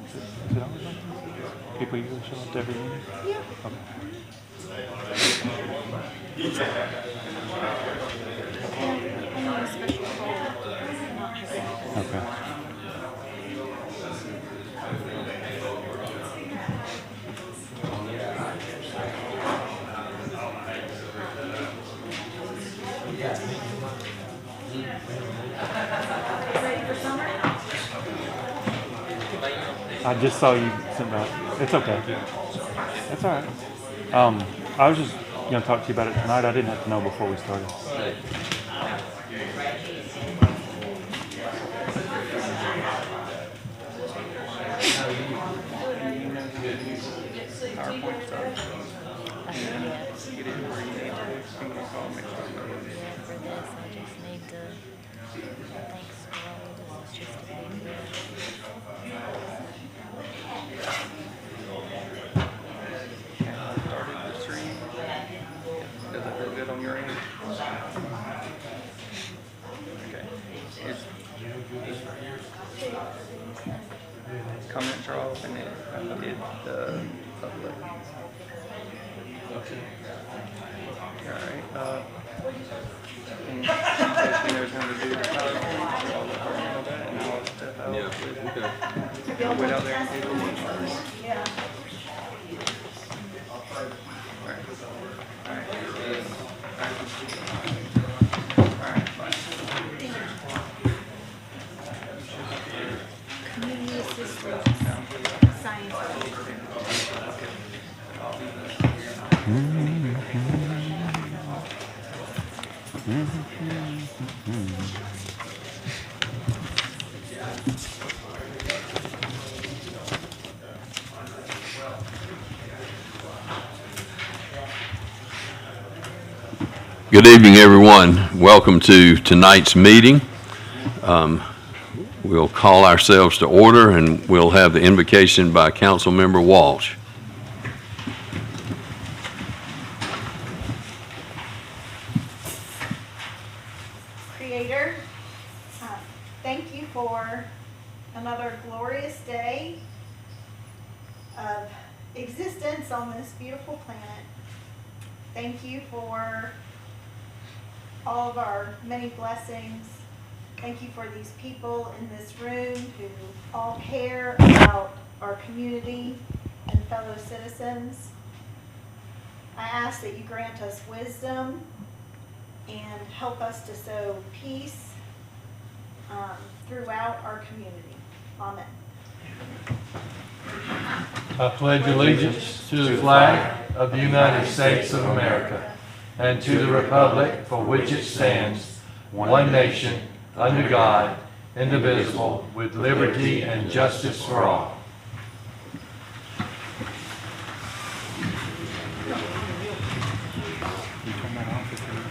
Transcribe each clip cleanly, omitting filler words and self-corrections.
Is it always like that? People usually show up to every meeting? Yeah. Okay. Only a special call does not have anything. Okay. Ready for summer? I just saw you sent that. It's okay. That's all right. I was just gonna talk to you about it tonight. I didn't have to know before we started. Does it feel good on your end? Okay. Comments are off and then I did the public. Alright, and she said she knows how to do the PowerPoint, so I'll let her handle that and I'll step out with, I'll wait out there and do the Yeah. Community assistance, science. Good evening, everyone. Welcome to tonight's meeting. We'll call ourselves to order, and we'll have the invocation by Councilmember Walsh. Creator, thank you for another glorious day of existence on this beautiful planet. Thank you for all of our many blessings. Thank you for these people in this room who all care about our community and fellow citizens. I ask that you grant us wisdom and help us to sow peace throughout our community. Amen. I pledge allegiance to the flag of the United States of America and to the republic for which it stands, one nation, under God, indivisible, with liberty and justice for all.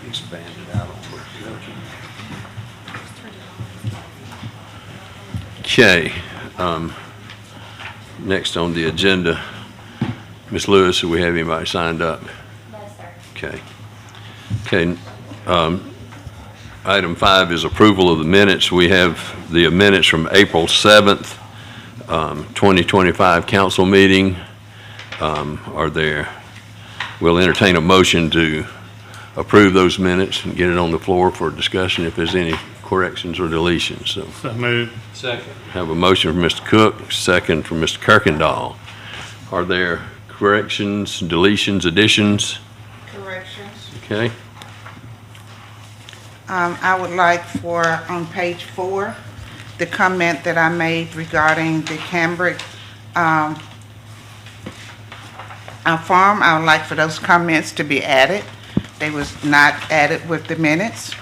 Expand it out. Okay. Next on the agenda, Ms. Lewis, do we have anybody signed up? No, sir. Okay. Okay. Item 5 is approval of the minutes. We have the minutes from April 7th, 2025 council meeting are there. We'll entertain a motion to approve those minutes and get it on the floor for discussion if there's any corrections or deletions. So moved. Second. have a motion from Mr. Cook, second from Mr. Kirkendall. Are there corrections, deletions, additions? Corrections. Okay. I would like for, on page 4, the comment that I made regarding the Cambric farm, I would like for those comments to be added. They was not added with the minutes.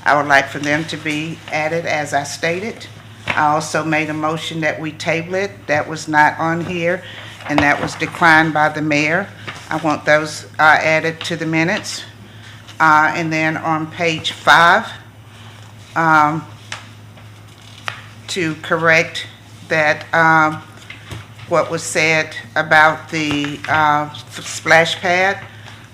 I would like for them to be added as I stated. I also made a motion that we table it. That was not on here, and that was declined by the mayor. I want those added to the minutes. And then on page 5, to correct that, what was said about the splash pad.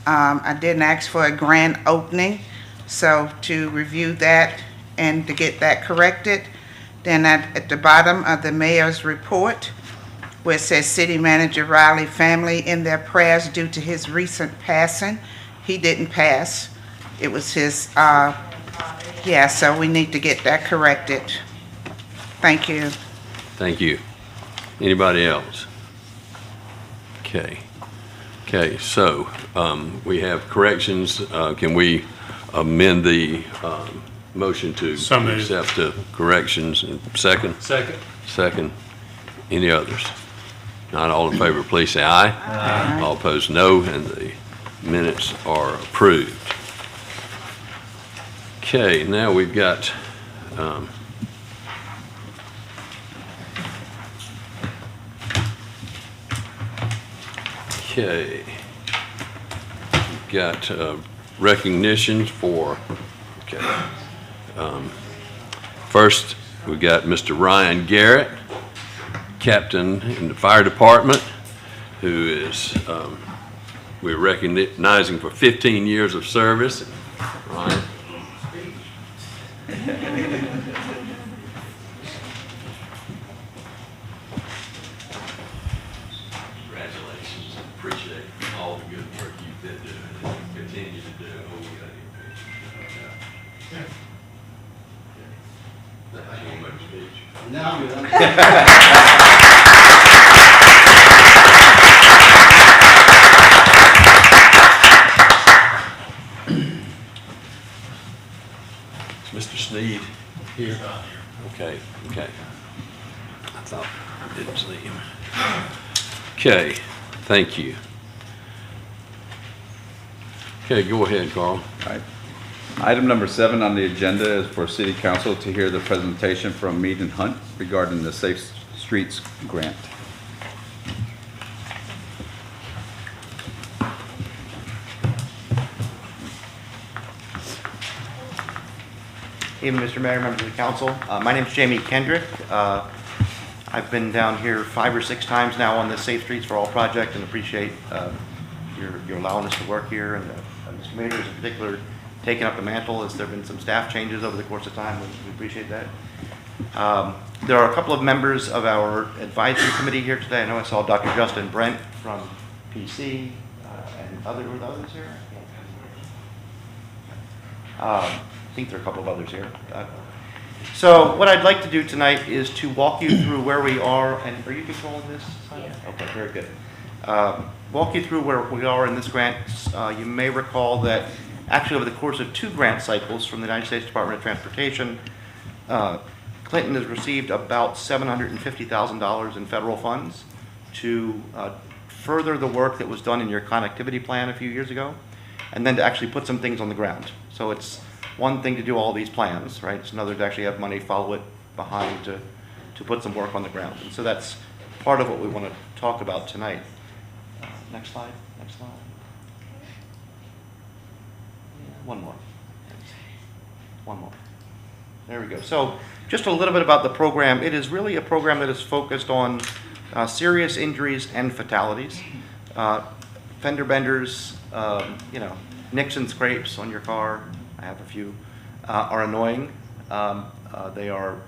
I didn't ask for a grand opening, so to review that and to get that corrected. Then at the bottom of the mayor's report, where it says City Manager Riley family in their prayers due to his recent passing. He didn't pass. It was his, yeah, so we need to get that corrected. Thank you. Thank you. Anybody else? Okay. Okay, so we have corrections. Can we amend the motion to So moved. accept the corrections? Second? Second. Second. Any others? Not all in favor, please say aye. Aye. All opposed, no, and the minutes are approved. Okay, now we've got okay, we've got recognitions for, okay. First, we've got Mr. Ryan Garrett, captain in the fire department, who is, we're recognizing for 15 years of service. Ryan. Congratulations. Appreciate all the good work you've been doing and continue to do. That's your make speech. Is Mr. Sneed here? Okay, okay. I thought I didn't see him. Okay, thank you. Okay, go ahead, Carl. All right. Item number 7 on the agenda is for City Council to hear the presentation from Mead and Hunt regarding the Safe Streets Grant. Evening, Mr. Mayor, members of the council. My name is Jamie Kendrick. I've been down here 5 or 6 times now on the Safe Streets for All project and appreciate your allowing us to work here, and Mr. Majors in particular taking up the mantle as there have been some staff changes over the course of time. We appreciate that. There are a couple of members of our advisory committee here today. I know I saw Dr. Justin Brent from PC and others here. I think there are a couple of others here. So what I'd like to do tonight is to walk you through where we are, and are you controlling this? Yeah. Okay, very good. Walk you through where we are in this grant. You may recall that actually over the course of 2 grant cycles from the United States Department of Transportation, Clinton has received about $750,000 in federal funds to further the work that was done in your connectivity plan a few years ago, and then to actually put some things on the ground. So it's one thing to do all these plans, right? It's another to actually have money follow it behind to put some work on the ground. And so that's part of what we want to talk about tonight. Next slide, next slide. One more. One more. There we go. So just a little bit about the program. It is really a program that is focused on serious injuries and fatalities. Fender benders, nicks and scrapes on your car, I have a few, are annoying. They are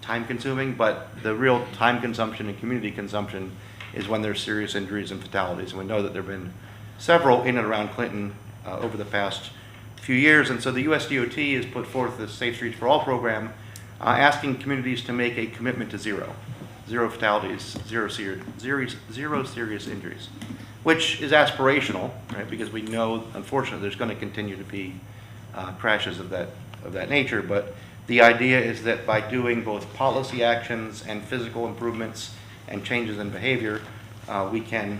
time consuming, but the real time consumption and community consumption is when there's serious injuries and fatalities. And we know that there have been several in and around Clinton over the past few years. And so the US DOT has put forth the Safe Streets for All program, asking communities to make a commitment to zero fatalities, zero serious injuries, which is aspirational, right? Because we know, unfortunately, there's going to continue to be crashes of that nature. But the idea is that by doing both policy actions and physical improvements and changes in behavior, we can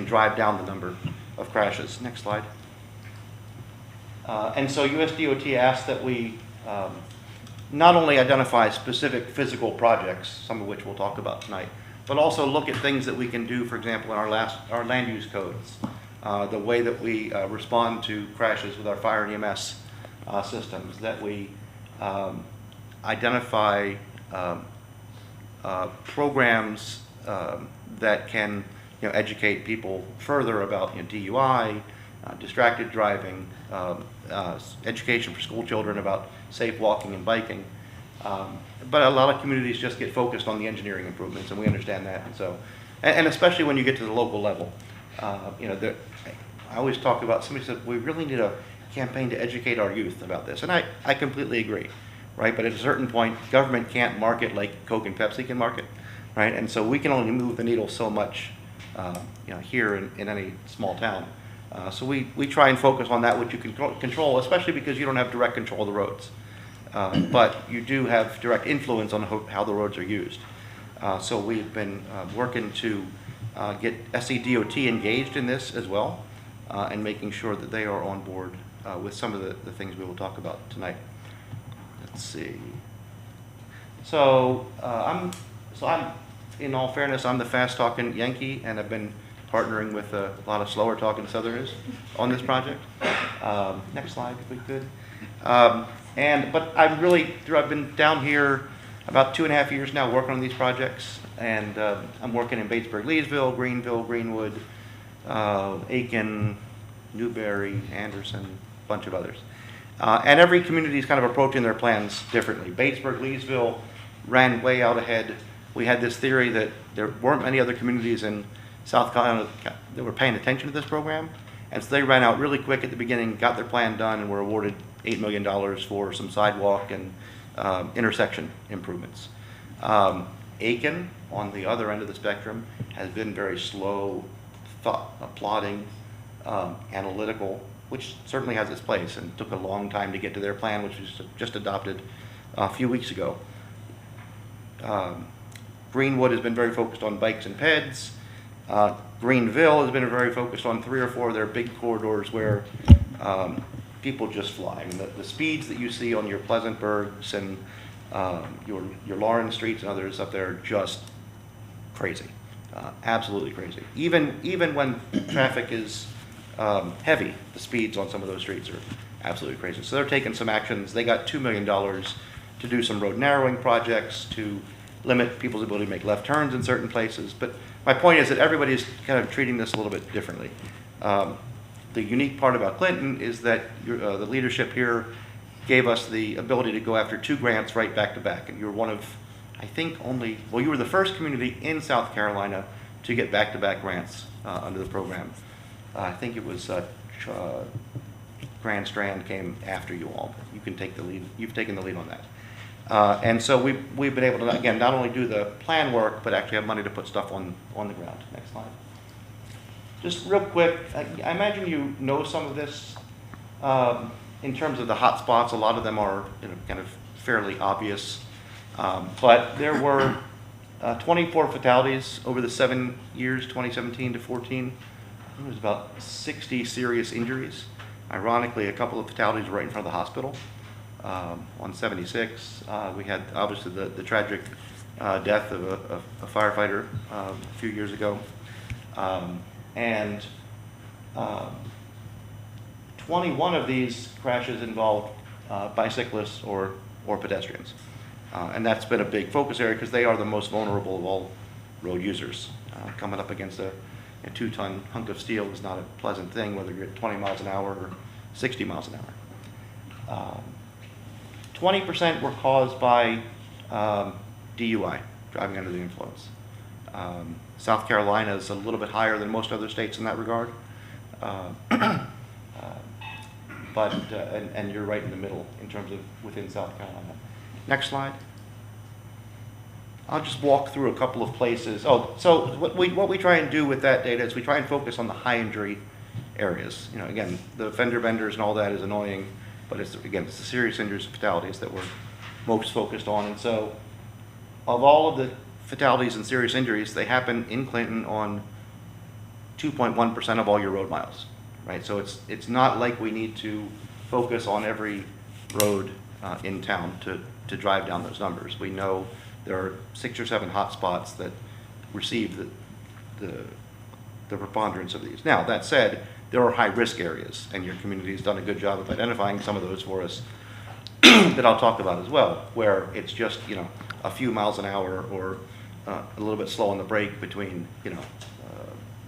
drive down the number of crashes. Next slide. And so US DOT asked that we not only identify specific physical projects, some of which we'll talk about tonight, but also look at things that we can do, for example, in our land use codes, the way that we respond to crashes with our fire and EMS systems, that we identify programs that can educate people further about DUI, distracted driving, education for school children about safe walking and biking. But a lot of communities just get focused on the engineering improvements, and we understand that. And so, and especially when you get to the local level, you know, I always talk about, somebody said, we really need a campaign to educate our youth about this. And I completely agree, right? But at a certain point, government can't market like Coke and Pepsi can market, right? And so we can only move the needle so much, you know, here in any small town. So we try and focus on that which you can control, especially because you don't have direct control of the roads. But you do have direct influence on how the roads are used. So we've been working to get SCDOT engaged in this as well, and making sure that they are on board with some of the things we will talk about tonight. Let's see. So I'm, in all fairness, I'm the fast-talking Yankee, and I've been partnering with a lot of slower-talking Southerners on this project. Next slide, if we could. But I've been down here about 2.5 years now working on these projects, and I'm working in Batesburg, Leesville, Greenville, Greenwood, Aiken, Newberry, Anderson, a bunch of others. And every community is kind of approaching their plans differently. Batesburg, Leesville ran way out ahead. We had this theory that there weren't many other communities in South Carolina that were paying attention to this program, and so they ran out really quick at the beginning, got their plan done, and were awarded $8 million for some sidewalk and intersection improvements. Aiken, on the other end of the spectrum, has been very slow, plodding, analytical, which certainly has its place, and took a long time to get to their plan, which was just adopted a few weeks ago. Greenwood has been very focused on bikes and peds. Greenville has been very focused on 3 or 4 of their big corridors where people just fly. I mean, the speeds that you see on your Pleasantburgs and your Lawrence Streets and others up there are just crazy, absolutely crazy. Even when traffic is heavy, the speeds on some of those streets are absolutely crazy. So they're taking some actions. They got $2 million to do some road narrowing projects to limit people's ability to make left turns in certain places. But my point is that everybody's kind of treating this a little bit differently. The unique part about Clinton is that the leadership here gave us the ability to go after 2 grants right back to back. And you're one of, I think you were the first community in South Carolina to get back-to-back grants under the program. I think it was Grand Strand came after you all. You can take the lead. You've taken the lead on that. And so we've been able to, again, not only do the plan work, but actually have money to put stuff on the ground. Next slide. Just real quick, I imagine you know some of this in terms of the hot spots. A lot of them are kind of fairly obvious. But there were 24 fatalities over the 7 years, 2017 to 14. There was about 60 serious injuries. Ironically, a couple of fatalities right in front of the hospital. On 76, we had obviously the tragic death of a firefighter a few years ago. And 21 of these crashes involved bicyclists or pedestrians. And that's been a big focus area because they are the most vulnerable of all road users. Coming up against a 2-ton hunk of steel is not a pleasant thing, whether you're at 20 miles an hour or 60 miles an hour. 20% were caused by DUI, driving under the influence. South Carolina is a little bit higher than most other states in that regard. And you're right in the middle in terms of within South Carolina. Next slide. I'll just walk through a couple of places. So what we try and do with that data is we try and focus on the high injury areas. Again, the fender benders and all that is annoying, but it's the serious injuries and fatalities that we're most focused on. And so of all of the fatalities and serious injuries, they happen in Clinton on 2.1% of all your road miles, right? So it's not like we need to focus on every road in town to drive down those numbers. We know there are 6 or 7 hot spots that receive the preponderance of these. Now, that said, there are high-risk areas, and your community has done a good job of identifying some of those for us that I'll talk about as well, where it's just, a few miles an hour or a little bit slow on the brake between,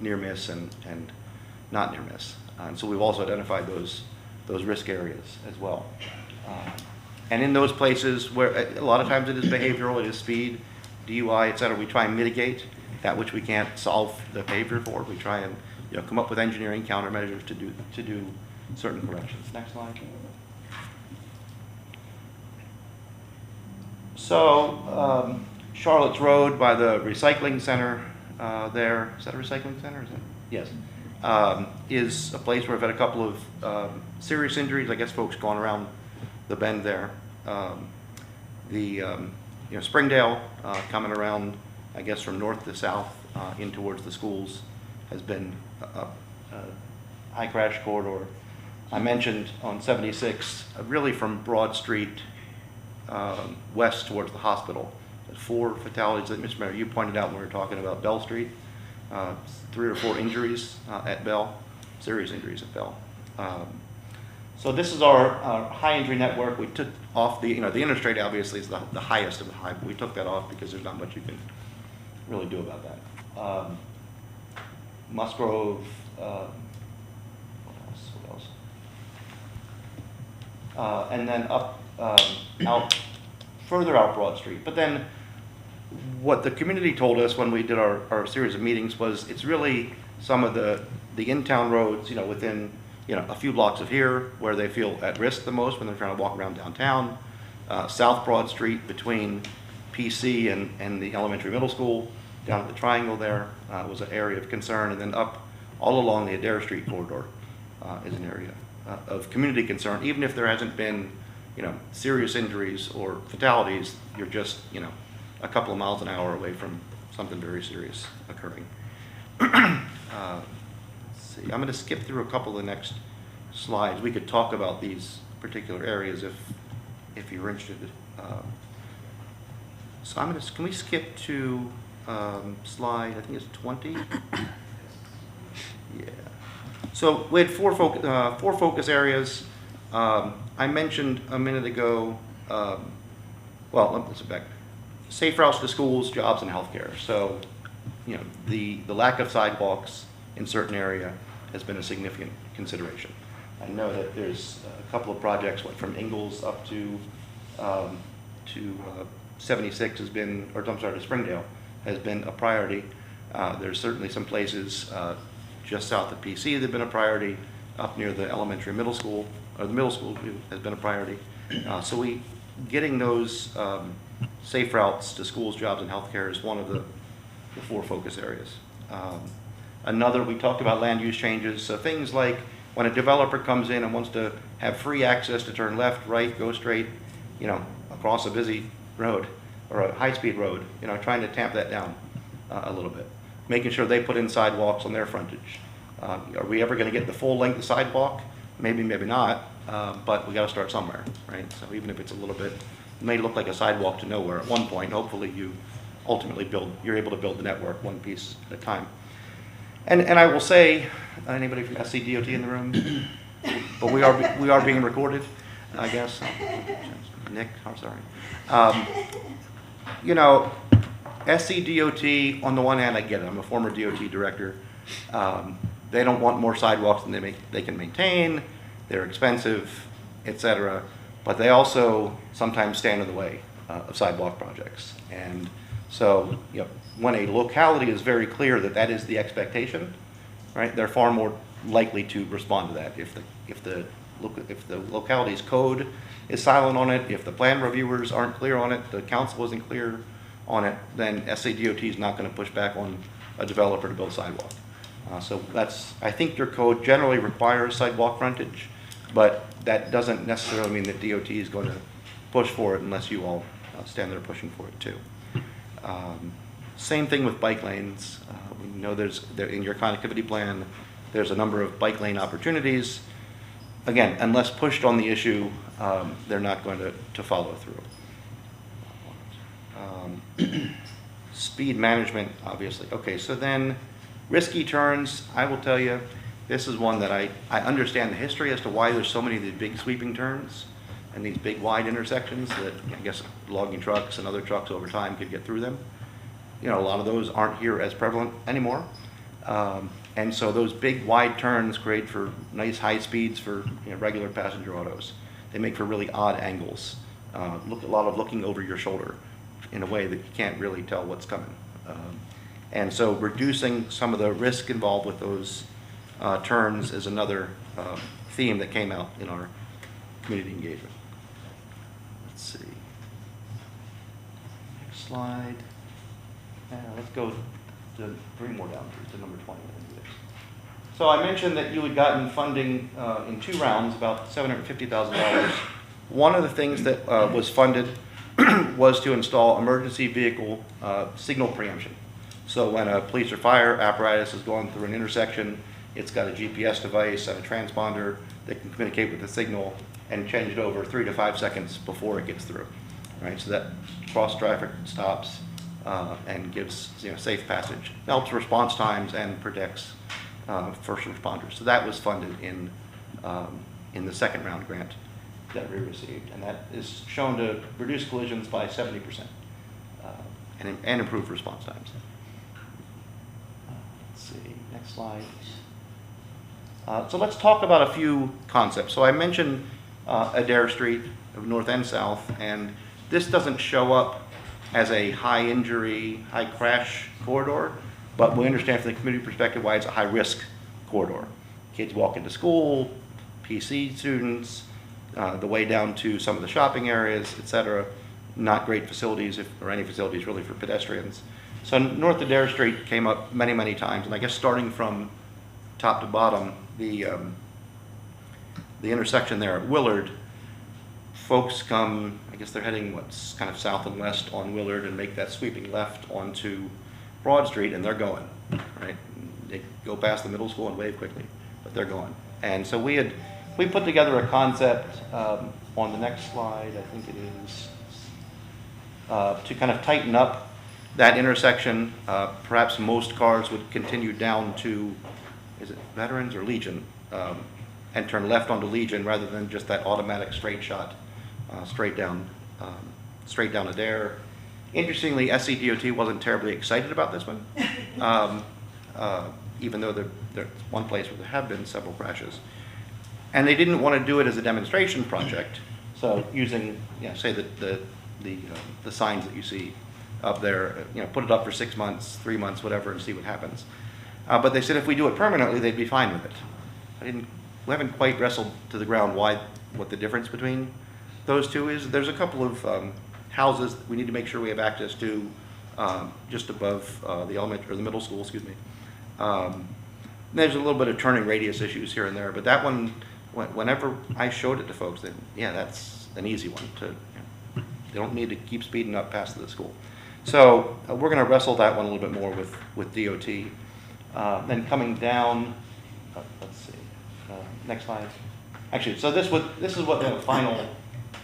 near miss and not near miss. And so we've also identified those risk areas as well. And in those places where, a lot of times it is behavioral, it is speed, DUI, et cetera, we try and mitigate that which we can't solve the behavior for. We try and, come up with engineering countermeasures to do certain corrections. Next slide. So, Charlotte's Road by the recycling center there, is that a recycling center? Yes. Is a place where I've had a couple of serious injuries. I guess folks going around the bend there. Springdale coming around, I guess from north to south in towards the schools has been a high crash corridor. I mentioned on 76, really from Broad Street west towards the hospital. 4 fatalities that Mr. Mayor, you pointed out when we were talking about Bell Street. 3 or 4 injuries at Bell, serious injuries at Bell. So this is our high injury network. We took off the interstate obviously is the highest of the high, but we took that off because there's not much you can really do about that. Musgrove, what else? And then up, further out Broad Street. But then what the community told us when we did our series of meetings was it's really some of the in-town roads, within, a few blocks of here where they feel at risk the most when they're trying to walk around downtown. South Broad Street between PC and the elementary middle school, down at the triangle there, was an area of concern. And then up all along the Adair Street corridor is an area of community concern. Even if there hasn't been, serious injuries or fatalities, you're just, a couple of miles an hour away from something very serious occurring. Let's see, I'm going to skip through a couple of the next slides. We could talk about these particular areas if you're interested. So can we skip to slide, I think it's 20? Yeah. So we had four focus areas. I mentioned a minute ago, let's back. Safe routes to schools, jobs, and healthcare. So, the lack of sidewalks in certain area has been a significant consideration. I know that there's a couple of projects, from Ingalls up to 76 has been, to Springdale has been a priority. There's certainly some places just south of PC that have been a priority. Up near the elementary middle school, or the middle school has been a priority. So getting those safe routes to schools, jobs, and healthcare is one of the 4 focus areas. Another, we talked about land use changes. So things like when a developer comes in and wants to have free access to turn left, right, go straight, across a busy road or a high-speed road, trying to tamp that down a little bit. Making sure they put in sidewalks on their frontage. Are we ever going to get the full length of sidewalk? Maybe, maybe not, but we got to start somewhere, right? So even if it's a little bit, it may look like a sidewalk to nowhere at one point. Hopefully you ultimately you're able to build the network one piece at a time. And I will say, anybody from SCDOT in the room? But we are being recorded, I guess. Nick, I'm sorry. SCDOT, on the one hand, I get it. I'm a former DOT director. They don't want more sidewalks than they can maintain. They're expensive, etc. But they also sometimes stand in the way of sidewalk projects. And so, when a locality is very clear that is the expectation, right? They're far more likely to respond to that. If the locality's code is silent on it, if the plan reviewers aren't clear on it, the council isn't clear on it, then SCDOT is not going to push back on a developer to build sidewalk. So I think your code generally requires sidewalk frontage, but that doesn't necessarily mean that DOT is going to push for it unless you all stand there pushing for it too. Same thing with bike lanes. We know in your connectivity plan, there's a number of bike lane opportunities. Again, unless pushed on the issue, they're not going to follow through. Speed management, obviously. Okay, so then risky turns, I will tell you, this is one that I understand the history as to why there's so many of these big sweeping turns and these big wide intersections that I guess logging trucks and other trucks over time could get through them. A lot of those aren't here as prevalent anymore. And so those big wide turns create for nice high speeds for regular passenger autos. They make for really odd angles a lot of looking over your shoulder in a way that you can't really tell what's coming. And so reducing some of the risk involved with those turns is another theme that came out in our community engagement. Let's see. Next slide. Let's go to 3 more down to number 20. I think it is. So I mentioned that you had gotten funding in 2 rounds, about $750,000. One of the things that was funded was to install emergency vehicle signal preemption. So when a police or fire apparatus is going through an intersection, it's got a GPS device and a transponder that can communicate with the signal and change it over 3 to 5 seconds before it gets through. Right, so that cross traffic stops and gives safe passage, helps response times and protects first responders. So that was funded in the second round grant that we received, and that is shown to reduce collisions by 70% and improve response times. Let's see, next slide. So let's talk about a few concepts. So I mentioned Adair Street of North and South, and this doesn't show up as a high injury, high crash corridor, but we understand from the community perspective why it's a high risk corridor. Kids walk into school, PC students, the way down to some of the shopping areas, et cetera. Not great facilities, or any facilities really for pedestrians. So North Adair Street came up many, many times, and I guess starting from top to bottom, the intersection there at Willard, folks come, I guess they're heading what's kind of south and west on Willard and make that sweeping left onto Broad Street, and they're going, right? They go past the middle school and wave quickly, but they're going. And so we put together a concept on the next slide, I think it is, to kind of tighten up that intersection. Perhaps most cars would continue down to, is it Veterans or Legion, and turn left onto Legion rather than just that automatic straight shot, straight down Adair. Interestingly, SCDOT wasn't terribly excited about this one, even though there's one place where there have been several crashes. And they didn't want to do it as a demonstration project, so using, say the signs that you see up there, put it up for 6 months, 3 months, whatever, and see what happens. But they said if we do it permanently, they'd be fine with it. We haven't quite wrestled to the ground what the difference between those two is. There's a couple of houses that we need to make sure we have access to just above the elementary or the middle school, excuse me. There's a little bit of turning radius issues here and there, but that one, whenever I showed it to folks, then that's an easy one they don't need to keep speeding up past the school. So we're going to wrestle that one a little bit more with DOT. Then coming down, let's see, next slide. Actually, so this is what the final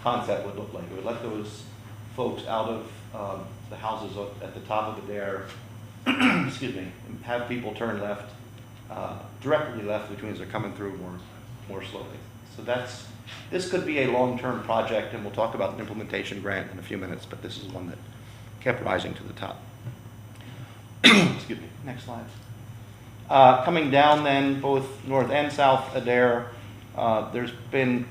concept would look like. It would let those folks out of the houses at the top of Adair, excuse me, and have people turn left, directly left, which means they're coming through more slowly. So this could be a long-term project, and we'll talk about the implementation grant in a few minutes, but this is one that kept rising to the top. Excuse me, next slide. Coming down then, both North and South Adair, there's been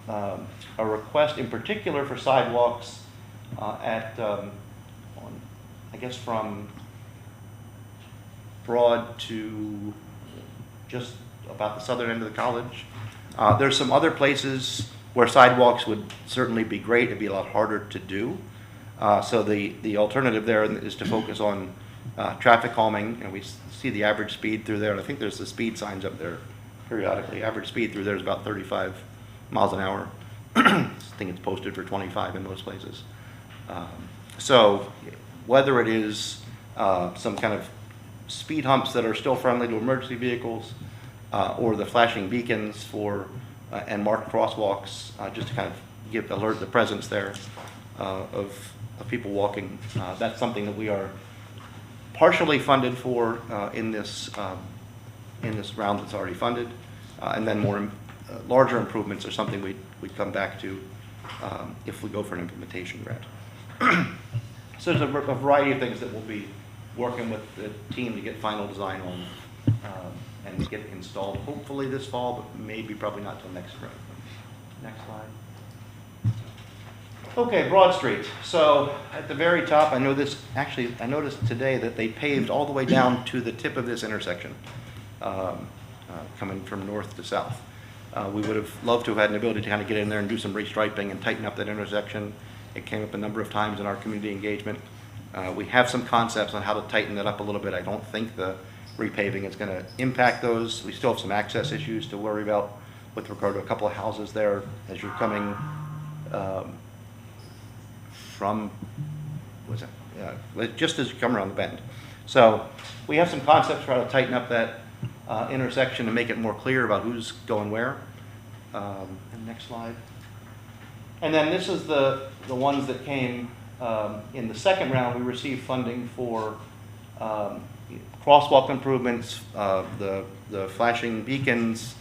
a request in particular for sidewalks I guess from Broad to just about the southern end of the college. There's some other places where sidewalks would certainly be great. It'd be a lot harder to do. So the alternative there is to focus on traffic calming, and we see the average speed through there, and I think there's the speed signs up there periodically. Average speed through there is about 35 miles an hour. I think it's posted for 25 in most places. So whether it is some kind of speed humps that are still friendly to emergency vehicles, or the flashing beacons for and marked crosswalks, just to kind of alert the presence there of people walking. That's something that we are partially funded for in this round that's already funded, and then more larger improvements are something we'd come back to if we go for an implementation grant. So there's a variety of things that we'll be working with the team to get final design on and get installed hopefully this fall, but maybe probably not till next spring. Next slide. Okay, Broad Street. So at the very top, I noticed today that they paved all the way down to the tip of this intersection, coming from north to south. We would have loved to have had an ability to kind of get in there and do some restriping and tighten up that intersection. It came up a number of times in our community engagement. We have some concepts on how to tighten that up a little bit. I don't think the repaving is going to impact those. We still have some access issues to worry about with regard to a couple of houses there as you're coming from, just as you come around the bend. So we have some concepts for how to tighten up that intersection and make it more clear about who's going where. And next slide. And then this is the ones that came in the second round. We received funding for crosswalk improvements, the flashing beacons,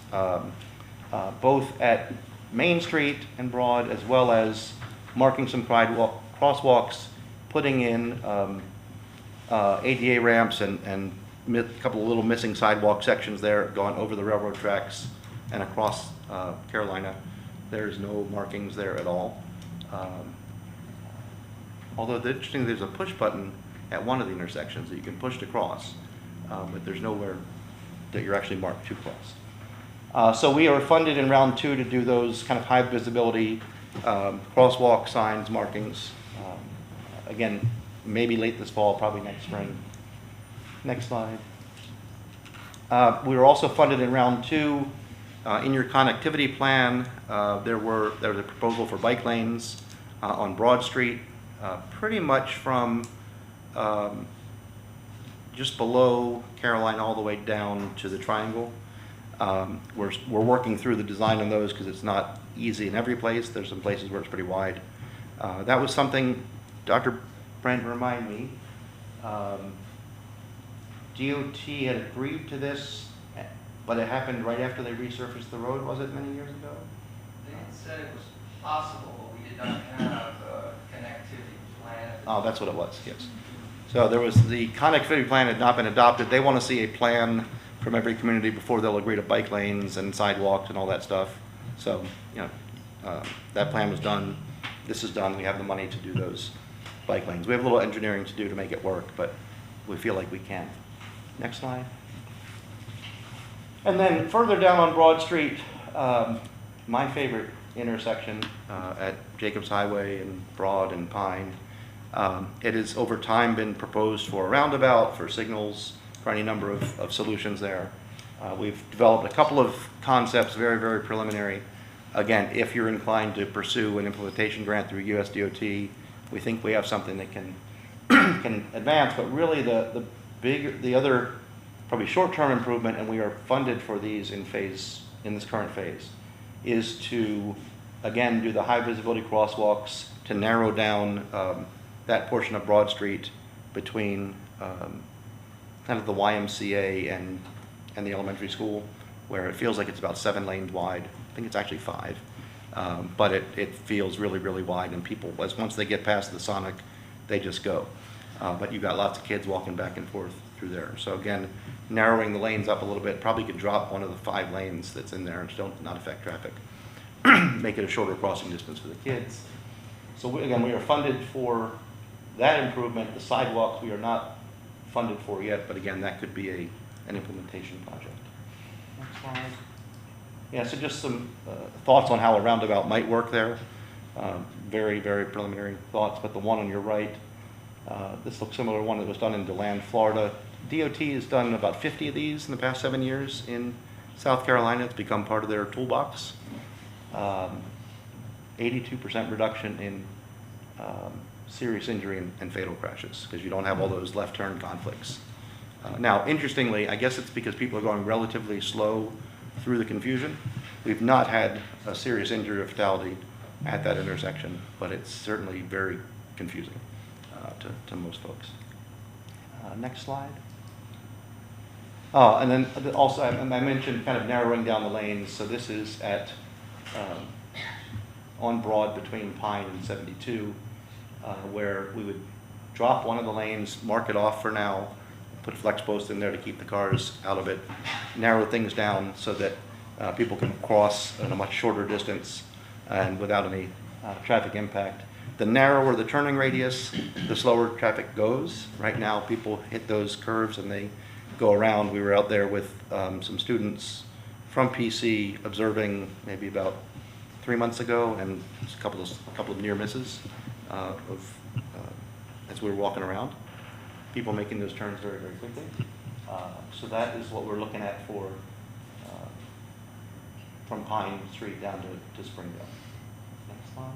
both at Main Street and Broad, as well as marking some crosswalks, putting in ADA ramps and a couple of little missing sidewalk sections there going over the railroad tracks and across Carolina. There's no markings there at all. Although there's a push button at one of the intersections that you can push to cross, but there's nowhere that you're actually marked to cross. So we are funded in round 2 to do those kind of high visibility crosswalk signs, markings. Again, maybe late this fall, probably next spring. Next slide. We were also funded in round 2. In your connectivity plan, there was a proposal for bike lanes on Broad Street, pretty much from just below Caroline all the way down to the Triangle. We're working through the design on those because it's not easy in every place. There's some places where it's pretty wide. That was something, Dr. Brent, remind me, DOT had agreed to this, but it happened right after they resurfaced the road, was it many years ago? They said it was possible, but we did not have a connectivity plan. Oh, that's what it was, yes. So there was, the connectivity plan had not been adopted. They want to see a plan from every community before they'll agree to bike lanes and sidewalks and all that stuff. So, that plan was done. This is done. We have the money to do those bike lanes. We have a little engineering to do to make it work, but we feel like we can. Next slide. And then further down on Broad Street, my favorite intersection at Jacobs Highway and Broad and Pine. It has over time been proposed for a roundabout, for signals, for any number of solutions there. We've developed a couple of concepts, very, very preliminary. Again, if you're inclined to pursue an implementation grant through USDOT, we think we have something that can can advance. But really, the other probably short-term improvement, and we are funded for these in this current phase, is to again do the high visibility crosswalks to narrow down that portion of Broad Street between kind of the YMCA and the elementary school, where it feels like it's about 7 lanes wide. I think it's actually 5, but it feels really, really wide, and people, once they get past the Sonic, they just go. But you've got lots of kids walking back and forth through there. So again, narrowing the lanes up a little bit, probably could drop one of the 5 lanes that's in there and still not affect traffic. Make it a shorter crossing distance for the kids. So again, we are funded for that improvement. The sidewalks we are not funded for yet, but again, that could be an implementation project. Next slide. Yeah, so just some thoughts on how a roundabout might work there. Very, very preliminary thoughts, but the one on your right, this looks similar to one that was done in DeLand, Florida. DOT has done about 50 of these in the past 7 years in South Carolina. It's become part of their toolbox. 82% reduction in serious injury and fatal crashes because you don't have all those left turn conflicts. Now, interestingly, I guess it's because people are going relatively slow through the confusion. We've not had a serious injury or fatality at that intersection, but it's certainly very confusing to most folks. Next slide. And then also I mentioned kind of narrowing down the lanes. So this is at on Broad between Pine and 72, where we would drop one of the lanes, mark it off for now, put flex posts in there to keep the cars out of it, narrow things down so that people can cross in a much shorter distance and without any traffic impact. The narrower the turning radius, the slower traffic goes. Right now, people hit those curves and they go around. We were out there with some students from PC observing maybe about 3 months ago, and a couple of near misses as we were walking around. People making those turns very, very quickly. So that is what we're looking at for from Pine Street down to Springdale. Next slide.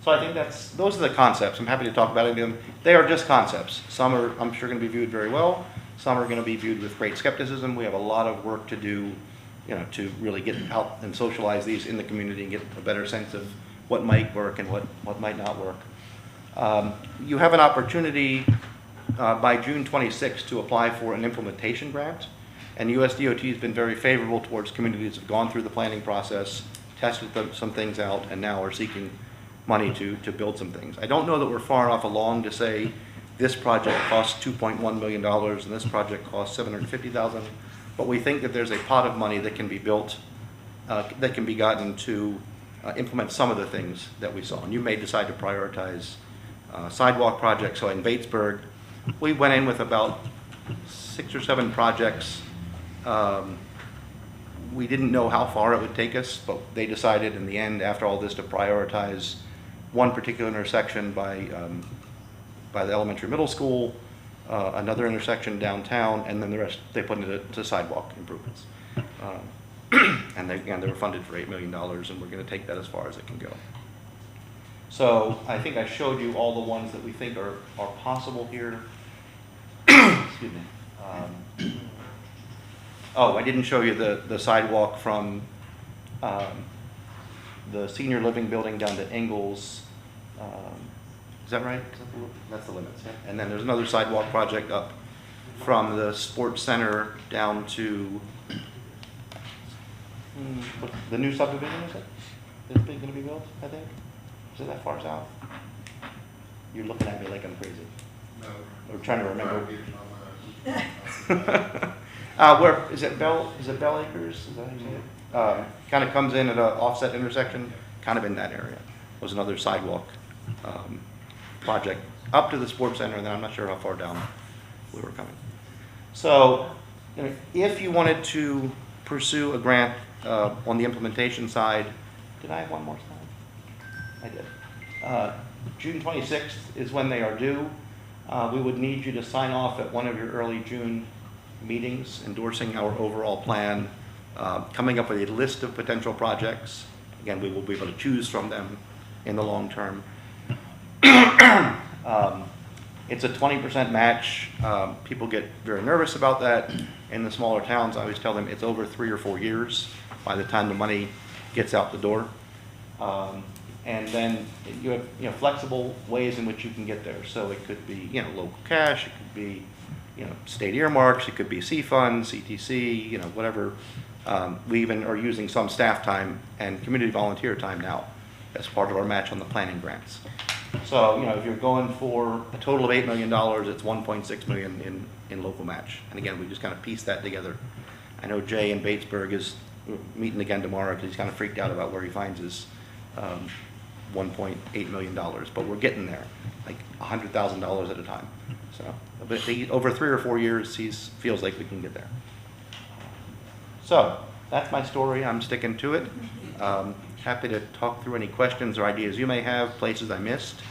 So I think those are the concepts. I'm happy to talk about any of them. They are just concepts. Some are, I'm sure, going to be viewed very well. Some are going to be viewed with great skepticism. We have a lot of work to do, to really get out and socialize these in the community and get a better sense of what might work and what might not work. You have an opportunity by June 26th to apply for an implementation grant. And USDOT has been very favorable towards communities that have gone through the planning process, tested some things out, and now are seeking money to build some things. I don't know that we're far enough along to say this project costs $2.1 million and this project costs $750,000, but we think that there's a pot of money that can be built, that can be gotten to implement some of the things that we saw. And you may decide to prioritize sidewalk projects. So in Batesburg, we went in with about 6 or 7 projects. We didn't know how far it would take us, but they decided in the end, after all this, to prioritize one particular intersection by the elementary middle school, another intersection downtown, and then the rest they put into sidewalk improvements. And they were funded for $8 million, and we're going to take that as far as it can go. So I think I showed you all the ones that we think are possible here. Excuse me. Oh, I didn't show you the sidewalk from the senior living building down to Ingalls. Is that right? That's the limits, yeah. And then there's another sidewalk project up from the sports center down to the new subdivision, is it? Is it going to be built, I think? Is it that far south? You're looking at me like I'm crazy. No. We're trying to remember. Where is it? Bell Acres? Is that how you say it? Kind of comes in at an offset intersection, kind of in that area. Was another sidewalk project up to the sports center, and then I'm not sure how far down we were coming. So, if you wanted to pursue a grant on the implementation side, did I have one more slide? I did. June 26th is when they are due. We would need you to sign off at one of your early June meetings endorsing our overall plan, coming up with a list of potential projects. Again, we will be able to choose from them in the long term. It's a 20% match. People get very nervous about that. In the smaller towns, I always tell them it's over 3 or 4 years by the time the money gets out the door. And then you have flexible ways in which you can get there. So it could be local cash, it could be state earmarks, it could be C funds, CTC, whatever. We even are using some staff time and community volunteer time now as part of our match on the planning grants. So if you're going for a total of $8 million, it's $1.6 million in local match. And again, we just kind of piece that together. I know Jay in Batesburg is meeting again tomorrow because he's kind of freaked out about where he finds his $1.8 million, but we're getting there, like $100,000 at a time. So, but over 3 or 4 years, he feels like we can get there. So that's my story. I'm sticking to it. Happy to talk through any questions or ideas you may have, places I missed,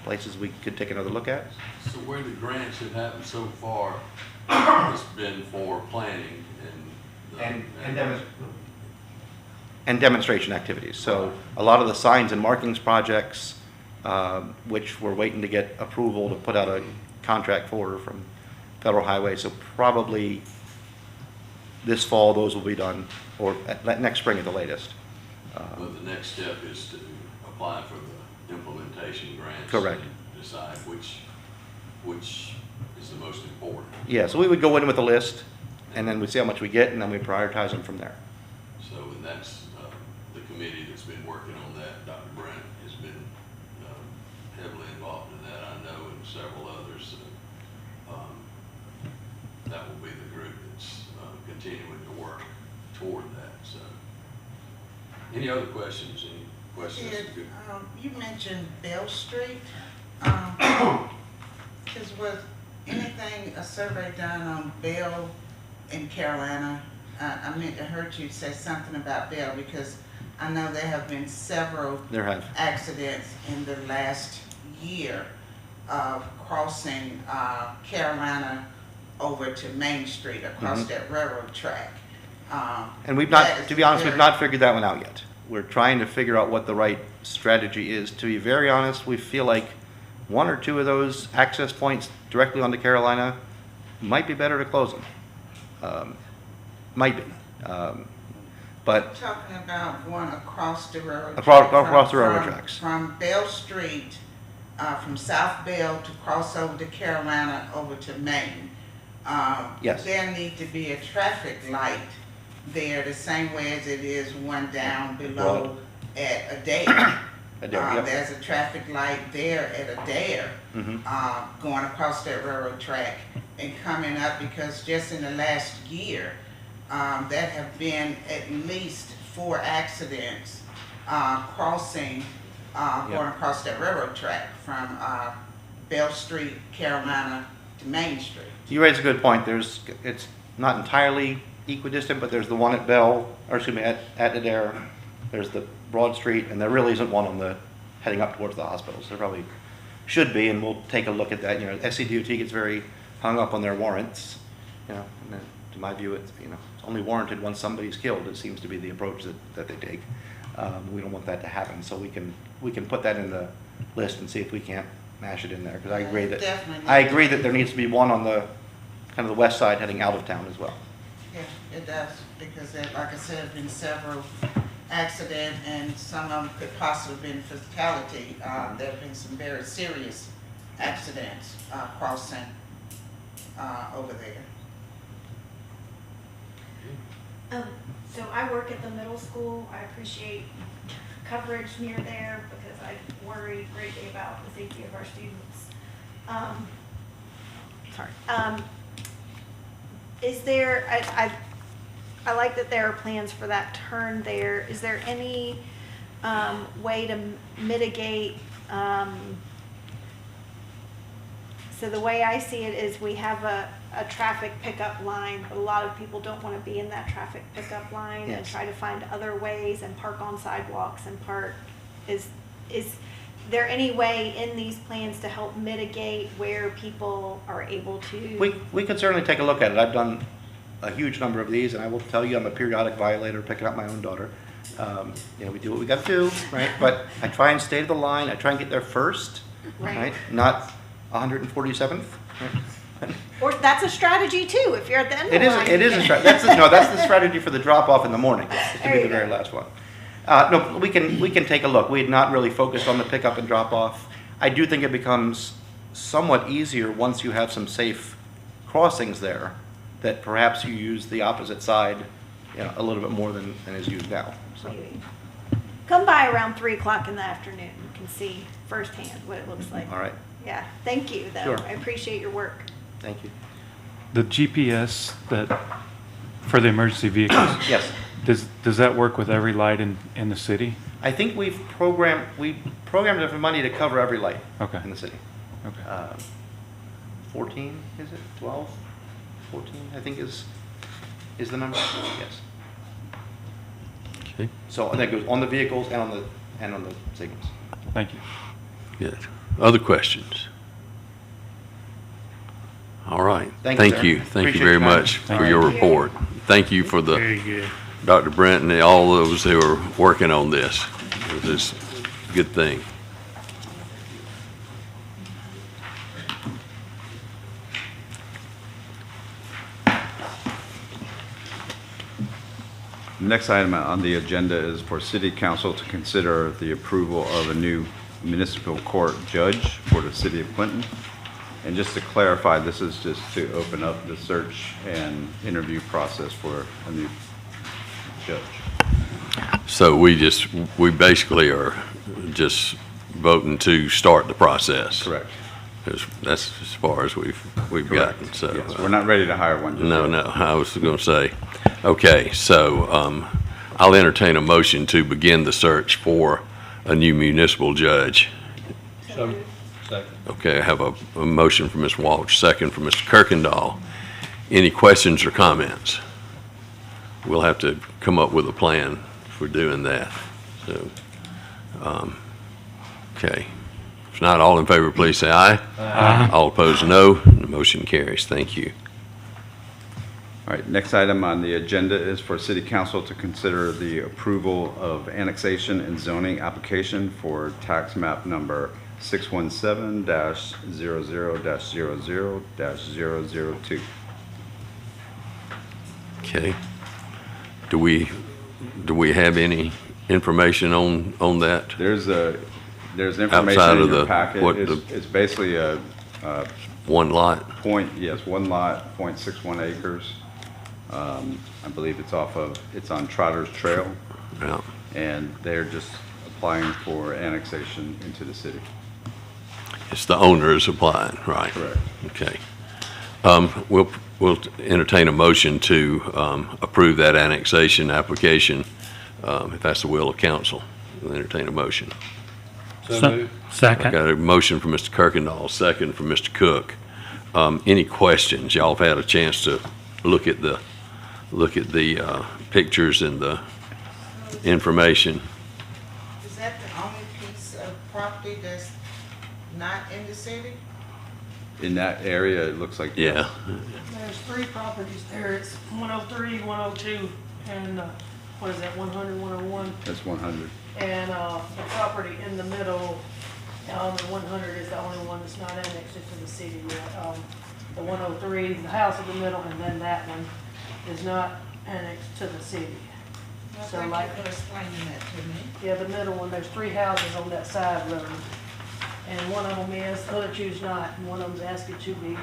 places we could take another look at. So where the grants have happened so far, it's been for planning and demonstration activities. So a lot of the signs and markings projects, which we're waiting to get approval to put out a contract for from Federal Highway. So probably this fall those will be done, or next spring at the latest. But the next step is to apply for the implementation grants. Correct. And decide which is the most important. Yeah, so we would go in with a list, and then we see how much we get, and then we prioritize them from there. So, and that's the committee that's been working on that. Dr. Brent has been heavily involved in that, I know, and several others. That will be the group that's continuing to work toward that. So, any other questions? question. Ted, you mentioned Bell Street. Because was anything, a survey done on Bell in Carolina? I meant to heard you say something about Bell because I know there have been several There have. accidents in the last year of crossing Carolina over to Main Street across that railroad track. And we've that not, is to be honest, we've very- not figured that one out yet. We're trying to figure out what the right strategy is. To be very honest, we feel like one or two of those access points directly onto Carolina might be better to close them. Might be. But Talking about one across the railroad. Across- track, across the railroad from- tracks. From Bell Street, from South Bell to cross over to Carolina, over to Maine. Yes. There need to be a traffic light there, the same way as it is one down below at Adair. Adair, yep. There's a traffic light there at Adair, Mhm. going across that railroad track and coming up, because just in the last year, there have been at least 4 accidents, crossing, going across that railroad track from, Bell Street, Carolina to Main Street. you raise a good point. It's not entirely equidistant, but there's the one at Bell, or excuse me, at Adair. There's the Broad Street, and there really isn't one on the, heading up towards the hospitals. There probably should be, and we'll take a look at that. You know, SCDOT gets very hung up on their warrants, you know, and then, to my view, it's, you know, it's only warranted once somebody's killed. It seems to be the approach that they take. We don't want that to happen, so we can put that in the list and see if we can't mash it in there, because I agree that, Definitely. I agree that there needs to be one on the, kind of the west side heading out of town as well. Yeah, it does, because there, like I said, have been several accidents, and some of them could possibly have been fatality. There have been some very serious accidents, crossing, over there. So I work at the middle school. I appreciate coverage near there because I worry greatly about the safety of our students. Is there, I like that there are plans for that turn there. Is there any way to mitigate, so the way I see it is we have a traffic pickup line, but a lot of people don't want to be in that traffic pickup line and Yes. try to find other ways and park on sidewalks and park. Is there any way in these plans to help mitigate where people are able to? We could certainly take a look at it. I've done a huge number of these, and I will tell you, I'm a periodic violator picking up my own daughter. You know, we do what we got to do, right? But I try and stay to the line. I try and get there first, right? Not 147th. Right? Or that's a strategy too, if you're at the end of the line. It is a strategy. That's the strategy for the drop off in the morning. It's to There be you the very go. last one. No, we can take a look. We had not really focused on the pickup and drop off. I do think it becomes somewhat easier once you have some safe crossings there, that perhaps you use the opposite side, you know, a little bit more than is used now. So, Come by around 3 o'clock in the afternoon. You can see firsthand what it looks like. all right. Yeah, thank you though. Sure. I appreciate your work. Thank you. The GPS that, for the emergency vehicles, Yes. does that work with every light in the city? I think we programmed enough money to cover every light Okay. in the city. Okay. 14, is it? 12? 14, I think is the number? Yes. Okay, So I think it goes on the vehicles and on the signals. Thank you. good. Other questions? All right. Thank you, sir. Thank you. Thank Appreciate you very your time. much Thank for you. your report. Thank you for Very the, good. Dr. Brent and all those who are working on this. This is a good thing. Next item on the agenda is for City Council to consider the approval of a new municipal court judge for the City of Clinton. And just to clarify, this is just to open up the search and interview process for a new judge. So we basically are just voting to start the process. Correct. That's as far as we've gotten, so. Yes, we're not ready to hire one. just No, yet. no, I was going to say, okay, so I'll entertain a motion to begin the search for a new municipal judge. So, second. Okay, I have a motion from Ms. Walsh, second from Mr. Kirkendall. Any questions or comments? We'll have to come up with a plan for doing that. So, okay. If not, all in favor, please say aye. Aye. All opposed, no. The motion carries. Thank you. All right, next item on the agenda is for City Council to consider the approval of annexation and zoning application for tax map number 617-00-00-002. Okay. Do we have any information on that? There's information Outside in of your the- packet. what It's basically a One lot? one lot, 0.61 acres. I believe it's on Trotter's Trail, Yeah. and they're just applying for annexation into the city. It's the owner is applying, right? Correct. Okay. We'll entertain a motion to approve that annexation application, if that's the will of council. We'll entertain a motion. So moved. I Second. got a motion from Mr. Kirkendall, second from Mr. Cook. Any questions? Y'all have had a chance to look at the pictures and the information. Is that the only piece of property that's not in the city? In that area, it looks like. Yeah. There's 3 properties there. It's 103, 102, and what is that, 100, 101? That's 100. And the property in the middle, the 100 is the only one that's not annexed to the city yet. The 103, the house in the middle, and then that one is not annexed to the city. So like, for explaining that to me. yeah, the middle one, there's 3 houses on that side road. And one of them is, the other two's not, and one of them's asking to be.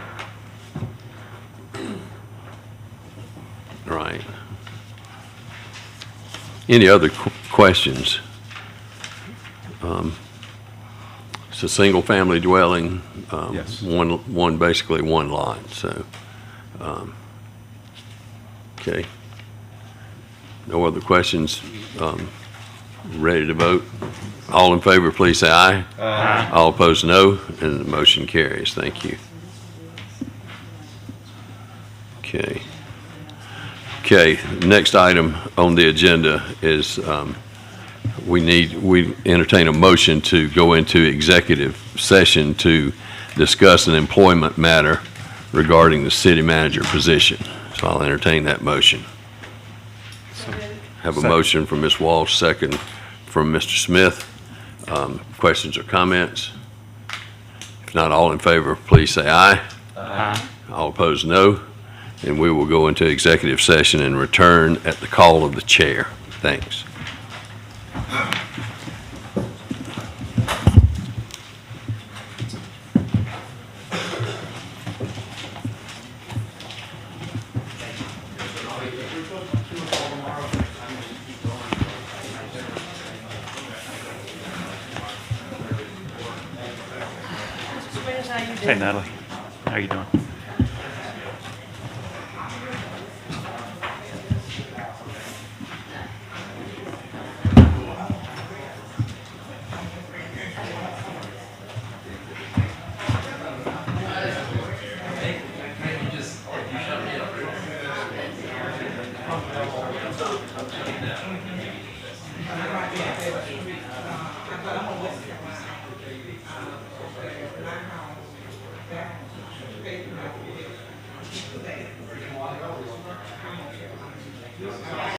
Right. Any other questions? It's a single-family dwelling. Yes. Basically one lot, so, okay. No other questions? Ready to vote? All in favor, please say aye. Aye. All opposed, no, and the motion carries. Thank you. Okay. Okay, next item on the agenda is we entertain a motion to go into executive session to discuss an employment matter regarding the city manager position. So I'll entertain that motion. Have a Second. motion from Ms. Walsh, second from Mr. Smith. Questions or comments? If not, all in favor, please say aye. Aye. All opposed, no. And we will go into executive session and return at the call of the chair. Thanks. Depends how you do Hey it. Natalie, how you doing?